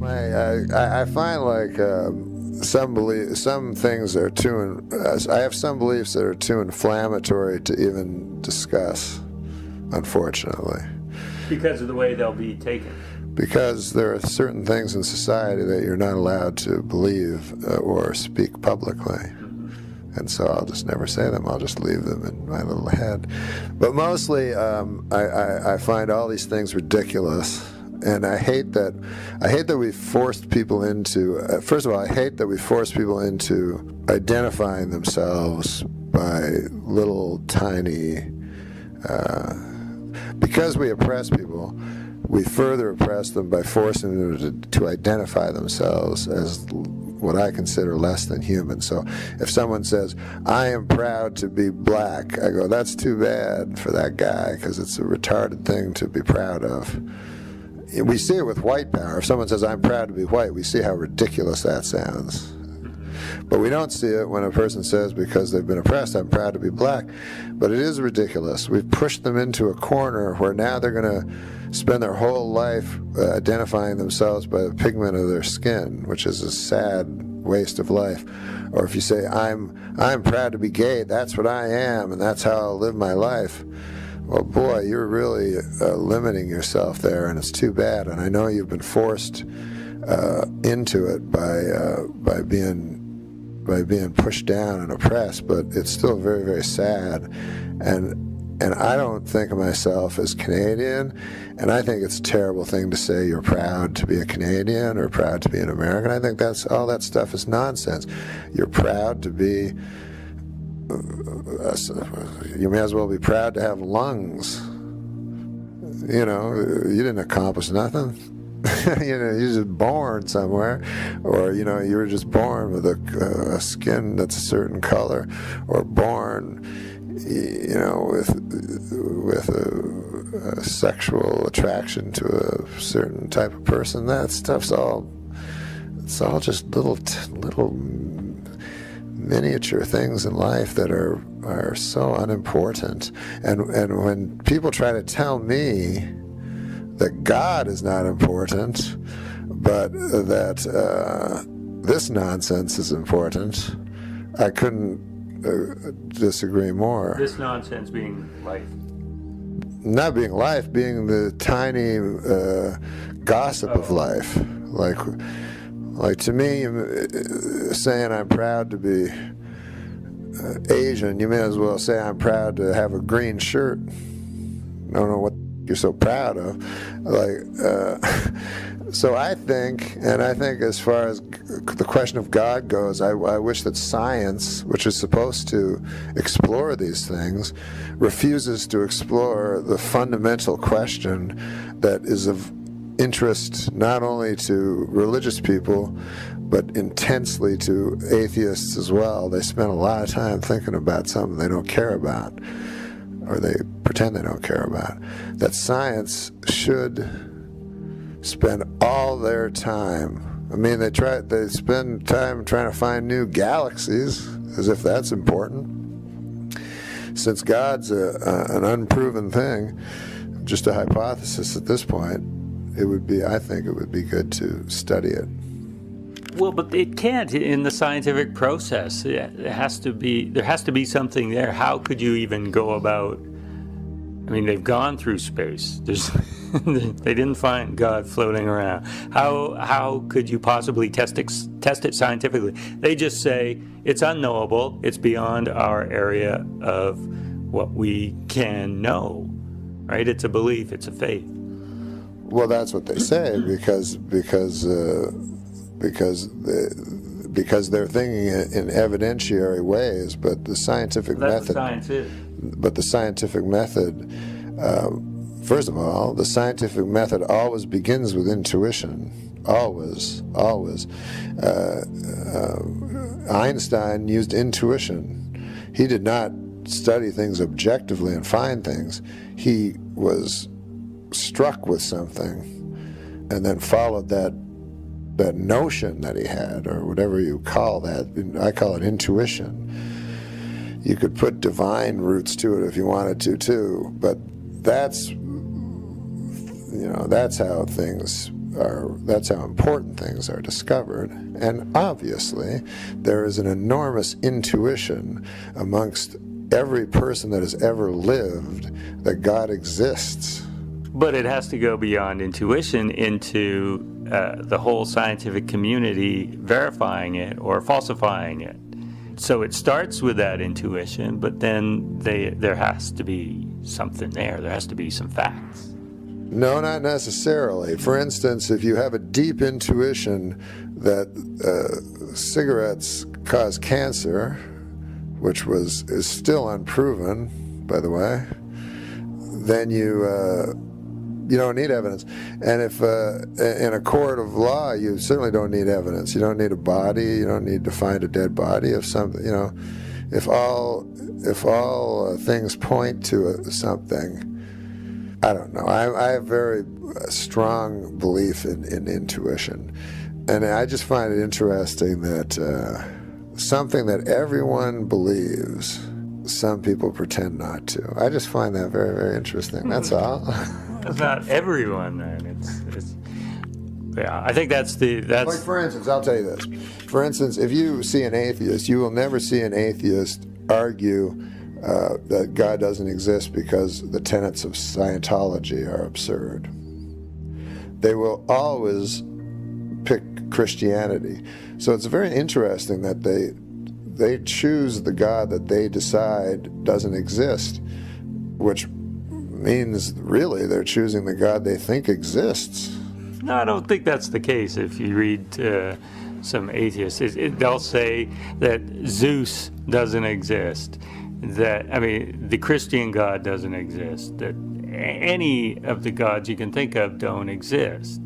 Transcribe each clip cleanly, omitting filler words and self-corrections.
I find like some things are too. I have some beliefs that are too inflammatory to even discuss, unfortunately. Because of the way they'll be taken. Because there are certain things in society that you're not allowed to believe or speak publicly. And so I'll just never say them. I'll just leave them in my little head. But mostly, I find all these things ridiculous, and I hate that we forced people into. First of all, I hate that we force people into identifying themselves by little tiny. Because we oppress people, we further oppress them by forcing them to identify themselves as what I consider less than human. So if someone says, I am proud to be black, I go, that's too bad for that guy, because it's a retarded thing to be proud of. We see it with white power. If someone says, I'm proud to be white, we see how ridiculous that sounds. But we don't see it when a person says, because they've been oppressed, I'm proud to be black. But it is ridiculous. We've pushed them into a corner where now they're going to spend their whole life identifying themselves by the pigment of their skin, which is a sad waste of life. Or if you say, I'm proud to be gay, that's what I am, and that's how I'll live my life. Well, boy, you're really limiting yourself there, and it's too bad. And I know you've been forced into it by being pushed down and oppressed, but it's still very, very sad. And I don't think of myself as Canadian, and I think it's a terrible thing to say you're proud to be a Canadian or proud to be an American. I think all that stuff is nonsense. You're proud to be, you may as well be proud to have lungs. You know, you didn't accomplish nothing. You know, you're just born somewhere, or you know, you were just born with a skin that's a certain color, or born, you know, with a sexual attraction to a certain type of person. That stuff's it's all just little miniature things in life that are so unimportant. And when people try to tell me that God is not important, but that this nonsense is important, I couldn't disagree more. This nonsense being life. Not being life, being the tiny gossip of life. Like to me, saying I'm proud to be Asian, you may as well say I'm proud to have a green shirt. I don't know what you're so proud of. So I think as far as the question of God goes, I wish that science, which is supposed to explore these things, refuses to explore the fundamental question that is of interest not only to religious people, but intensely to atheists as well. They spend a lot of time thinking about something they don't care about, or they pretend they don't care about. That science should spend all their time. I mean, they spend time trying to find new galaxies, as if that's important. Since God's an unproven thing, just a hypothesis at this point, I think it would be good to study it. Well, but it can't in the scientific process. There has to be something there. How could you even go about? I mean, they've gone through space. They didn't find God floating around. How could you possibly test it scientifically? They just say it's unknowable. It's beyond our area of what we can know. Right? It's a belief. It's a faith. Well, that's what they say because they're thinking in evidentiary ways, but the scientific method. That's what science is. But the scientific method, first of all, the scientific method always begins with intuition. Always. Einstein used intuition. He did not study things objectively and find things. He was struck with something and then followed that notion that he had, or whatever you call that. I call it intuition. You could put divine roots to it if you wanted to too, but that's how things that's how important things are discovered. And obviously, there is an enormous intuition amongst every person that has ever lived that God exists. But it has to go beyond intuition into the whole scientific community verifying it or falsifying it. So it starts with that intuition, but then there has to be something there. There has to be some facts. No, not necessarily. For instance, if you have a deep intuition that cigarettes cause cancer, which is still unproven, by the way, then you don't need evidence. And if in a court of law, you certainly don't need evidence. You don't need a body. You don't need to find a dead body. If something, if all things point to something, I don't know. I have very strong belief in intuition, and I just find it interesting that something that everyone believes, some people pretend not to. I just find that very, very interesting. That's all. It's not everyone, then. Yeah, I think that's like, for instance, I'll tell you this. For instance, if you see an atheist, you will never see an atheist argue that God doesn't exist because the tenets of Scientology are absurd. They will always pick Christianity. So it's very interesting that they choose the God that they decide doesn't exist, which means really they're choosing the God they think exists. No, I don't think that's the case. If you read some atheists, they'll say that Zeus doesn't exist, that, the Christian God doesn't exist, that any of the gods you can think of don't exist.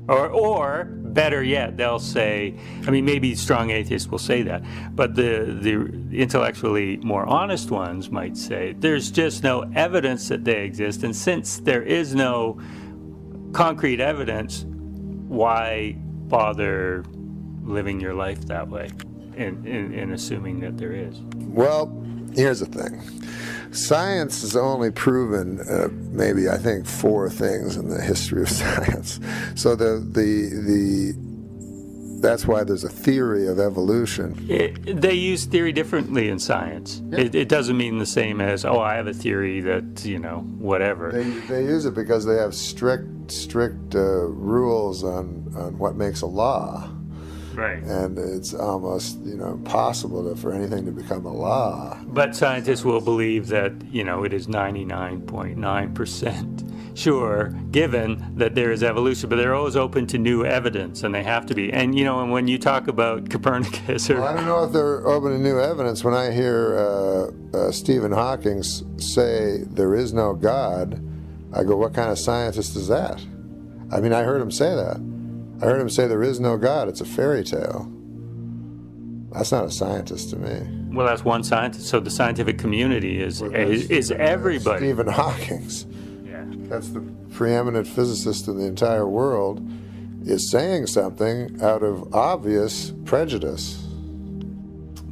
Or better yet, they'll say, maybe strong atheists will say that, but the intellectually more honest ones might say, there's just no evidence that they exist, and since there is no concrete evidence, why bother living your life that way in assuming that there is? Well, here's the thing. Science has only proven maybe, I think, 4 things in the history of science. So that's why there's a theory of evolution. They use theory differently in science. Yeah. It doesn't mean the same as, I have a theory that, whatever. They use it because they have strict rules on what makes a law. Right. And it's almost, impossible for anything to become a law. But scientists will believe that, it is 99.9% sure, given that there is evolution. But they're always open to new evidence, and they have to be. And, and when you talk about Copernicus or... Well, I don't know if they're open to new evidence. When I hear Stephen Hawking say there is no God, I go, what kind of scientist is that? I heard him say that. I heard him say there is no God. It's a fairy tale. That's not a scientist to me. Well, that's one scientist. So the scientific community is everybody. Stephen Hawking's. Yeah. That's the preeminent physicist in the entire world, is saying something out of obvious prejudice.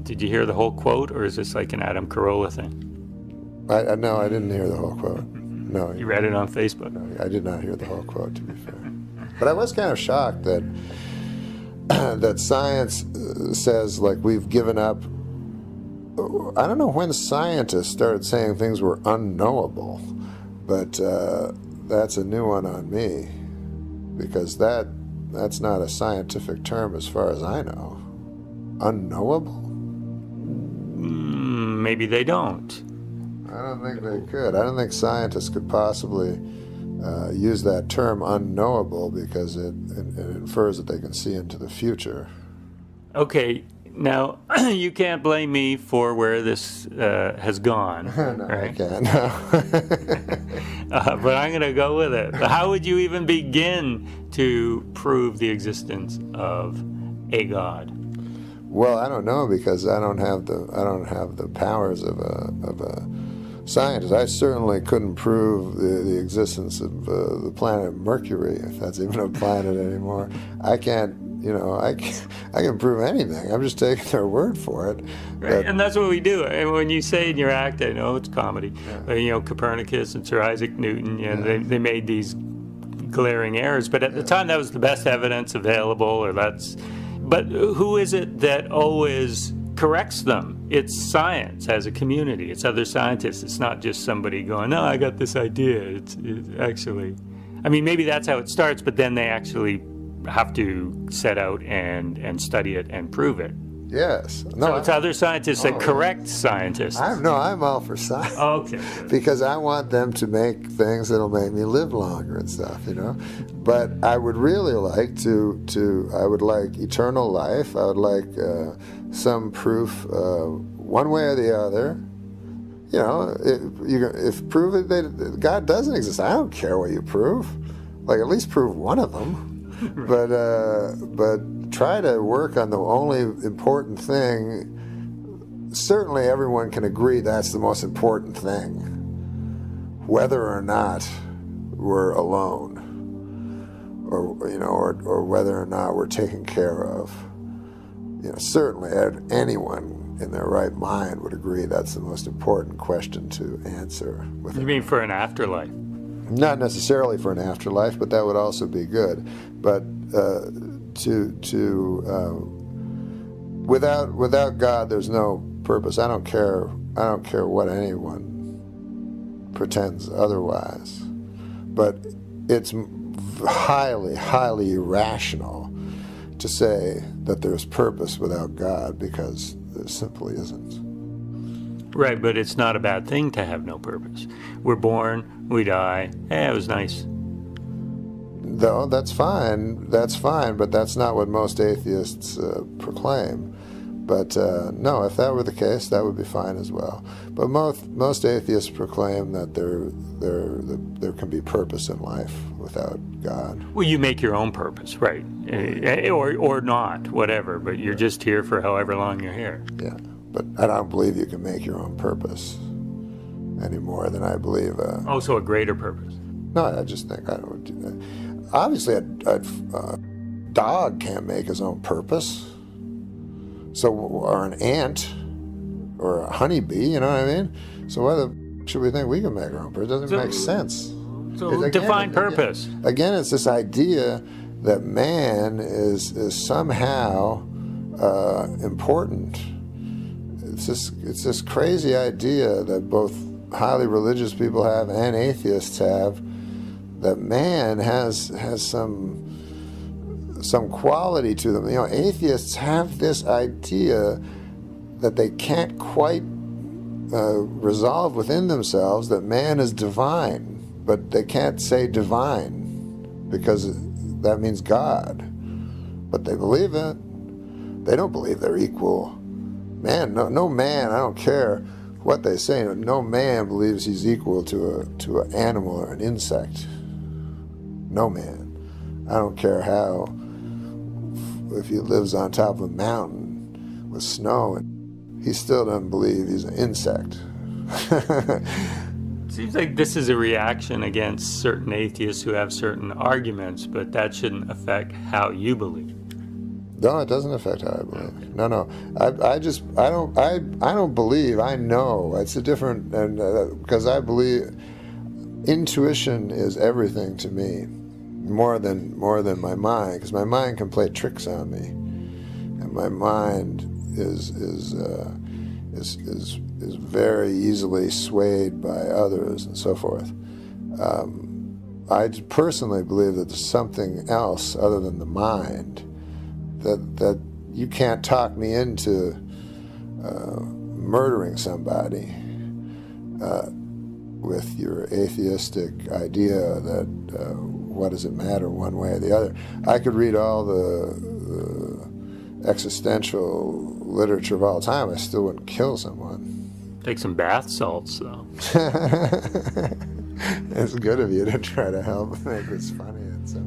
Did you hear the whole quote, or is this like an Adam Carolla thing? No, I didn't hear the whole quote. No. You read it on Facebook? No, I did not hear the whole quote, to be fair. But I was kind of shocked that that science says, like, we've given up. I don't know when scientists started saying things were unknowable, but that's a new one on me, because that's not a scientific term as far as I know. Unknowable? Maybe they don't. I don't think they could. I don't think scientists could possibly use that term unknowable, because it infers that they can see into the future. Okay, now you can't blame me for where this has gone. No, right? I can't. No. But I'm going to go with it. How would you even begin to prove the existence of a God? Well, I don't know, because I don't have the powers of a scientist. I certainly couldn't prove the existence of the planet Mercury, if that's even a planet anymore. I can't, I can prove anything. I'm just taking their word for it. Right, and that's what we do. And when you say in your act, I know it's comedy, yeah. But, Copernicus and Sir Isaac Newton, they made these glaring errors. But at the time, that was the best evidence available, but who is it that always corrects them? It's science as a community. It's other scientists. It's not just somebody going, no, I got this idea. It's actually, I mean, maybe that's how it starts, but then they actually have to set out and study it and prove it. Yes. No, so it's other scientists that correct scientists. I'm all for science. Okay. Because I want them to make things that'll make me live longer and stuff, But I would really like I would like eternal life. I would like some proof one way or the other. If prove it that God doesn't exist, I don't care what you prove. Like, at least prove one of them. But try to work on the only important thing. Certainly everyone can agree that's the most important thing, whether or not we're alone, or whether or not we're taken care of. Certainly anyone in their right mind would agree that's the most important question to answer. You mean for an afterlife? Not necessarily for an afterlife, but that would also be good. But without God, there's no purpose. I don't care what anyone pretends otherwise. But it's highly, highly irrational to say that there's purpose without God, because there simply isn't. Right, but it's not a bad thing to have no purpose. We're born, we die. Hey, it was nice. No, that's fine, but that's not what most atheists proclaim. But no, if that were the case, that would be fine as well. But most atheists proclaim that there can be purpose in life without God. Well, you make your own purpose, right? Or not, whatever, but you're just here for however long you're here. Yeah, but I don't believe you can make your own purpose any more than I believe... so a greater purpose? No, I just think I don't do that. Obviously, a dog can't make his own purpose. So, or an ant, or a honeybee, you know what I mean? So whether should we think we can make our own purpose? It doesn't make sense. So define purpose. Again, it's this idea that man is somehow important. It's this crazy idea that both highly religious people have and atheists have, that man has some quality to them. Atheists have this idea that they can't quite resolve within themselves, that man is divine, but they can't say divine because that means God. But they believe it. They don't believe they're equal. Man, no man, I don't care what they say, no man believes he's equal to an animal or an insect. No man. I don't care how, if he lives on top of a mountain with snow, and he still doesn't believe he's an insect. Seems like this is a reaction against certain atheists who have certain arguments, but that shouldn't affect how you believe. No, it doesn't affect how I believe. No. I don't believe. I know. It's a different, because I believe intuition is everything to me, more than my mind, because my mind can play tricks on me, and my mind is very easily swayed by others and so forth. I personally believe that there's something else other than the mind, that you can't talk me into murdering somebody with your atheistic idea that what does it matter one way or the other. I could read all the existential literature of all time, I still wouldn't kill someone. Take some bath salts, though. It's good of you to try to help make this funny and so.